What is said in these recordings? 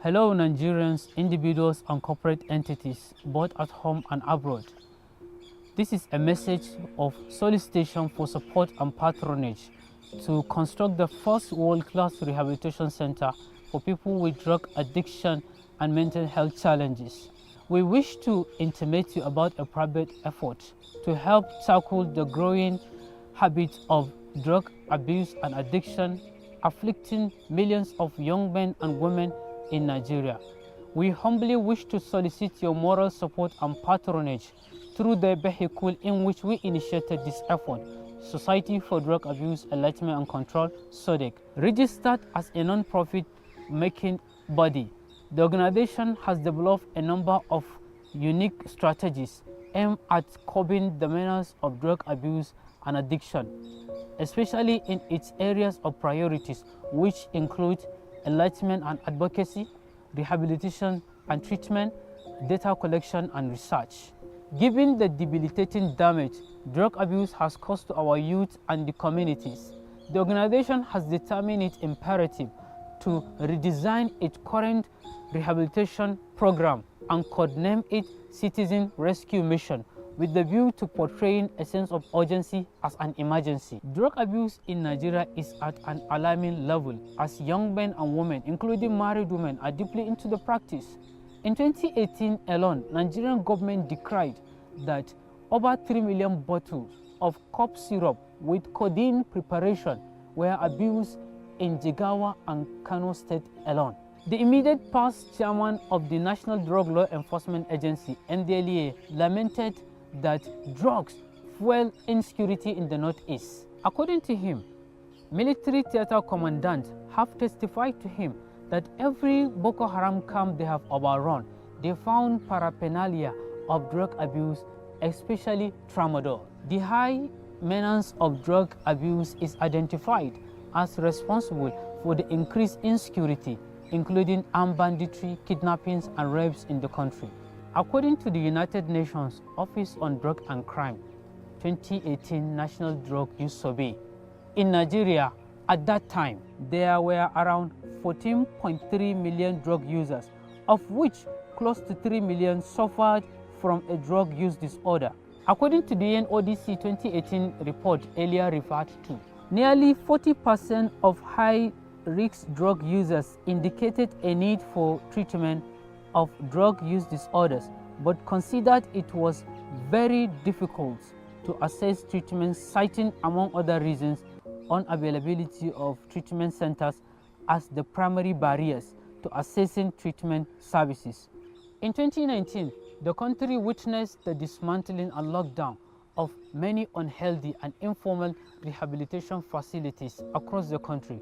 Hello Nigerians, individuals and corporate entities, both at home and abroad. This is a message of solicitation for support and patronage to construct the first world-class rehabilitation center for people with drug addiction and mental health challenges. We wish to intimate you about a private effort to help tackle the growing habit of drug abuse and addiction afflicting millions of young men and women in Nigeria. We humbly wish to solicit your moral support and patronage through the vehicle in which we initiated this effort, Society for Drug Abuse, Enlightenment and Control, SODEC. Registered as a non-profit making body, the organization has developed a number of unique strategies aimed at curbing the menace of drug abuse and addiction, especially in its areas of priorities, which include enlightenment and advocacy, rehabilitation and treatment, data collection and research. Given the debilitating damage drug abuse has caused to our youth and the communities, the organization has determined it imperative to redesign its current rehabilitation program and codename it Citizen Rescue Mission, with the view to portraying a sense of urgency as an emergency. Drug abuse in Nigeria is at an alarming level as young men and women, including married women, are deeply into the practice. In 2018 alone, Nigerian government declared that over 3 million bottles of cough syrup with codeine preparation were abused in Jigawa and Kano State alone. The immediate past chairman of the National Drug Law Enforcement Agency, NDLEA, lamented that drugs fuel insecurity in the Northeast. According to him, military theater commandants have testified to him that every Boko Haram camp they have overrun, they found paraphernalia of drug abuse, especially tramadol. The high menace of drug abuse is identified as responsible for the increased insecurity, including armed banditry, kidnappings, and rapes in the country. According to the United Nations Office on Drug and Crime 2018 National Drug Use Survey, in Nigeria at that time there were around 14.3 million drug users, of which close to 3 million suffered from a drug use disorder. According to the NODC 2018 report earlier referred to, nearly 40% of high-risk drug users indicated a need for treatment of drug use disorders, but considered it was very difficult to assess treatment, citing, among other reasons, unavailability of treatment centers as the primary barriers to accessing treatment services. In 2019, the country witnessed the dismantling and lockdown of many unhealthy and informal rehabilitation facilities across the country,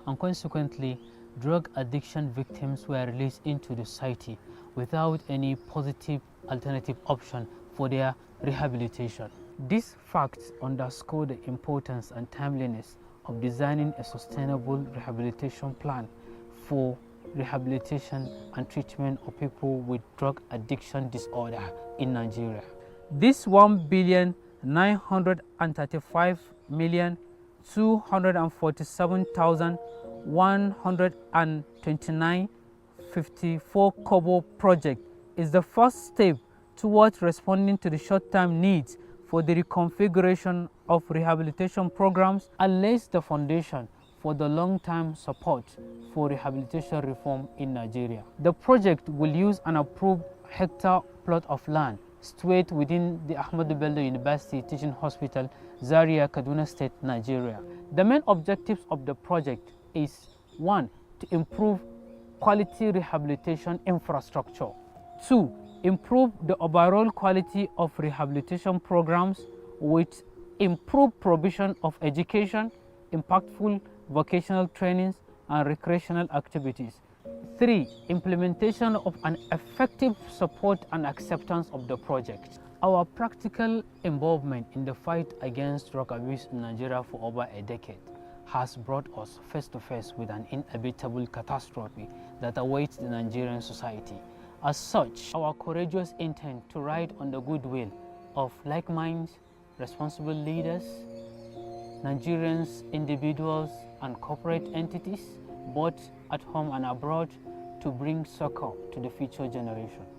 and consequently, drug addiction victims were released into the society without any positive alternative option for their rehabilitation. These facts underscore the importance and timeliness of designing a sustainable rehabilitation plan for rehabilitation and treatment of people with drug addiction disorder in Nigeria. This 1,945,247,129.54 kobo project is the first step towards responding to the short-term needs for the reconfiguration of rehabilitation programs and lays the foundation for the long-term support for rehabilitation reform in Nigeria. The project will use an approved hectare plot of land situated within the Ahmadu Bello University Teaching Hospital, Zaria, Kaduna State, Nigeria. The main objectives of the project is 1. To improve quality rehabilitation infrastructure. 2. Improve the overall quality of rehabilitation programs with improved provision of education, impactful vocational trainings, and recreational activities. 3. Implementation of an effective support and acceptance of the project. Our practical involvement in the fight against drug abuse in Nigeria for over a decade has brought us face to face with an inevitable catastrophe that awaits the Nigerian society. As such, our courageous intent to ride on the goodwill of like minds, responsible leaders, Nigerians, individuals, and corporate entities, both at home and abroad, to bring succor to the future generation.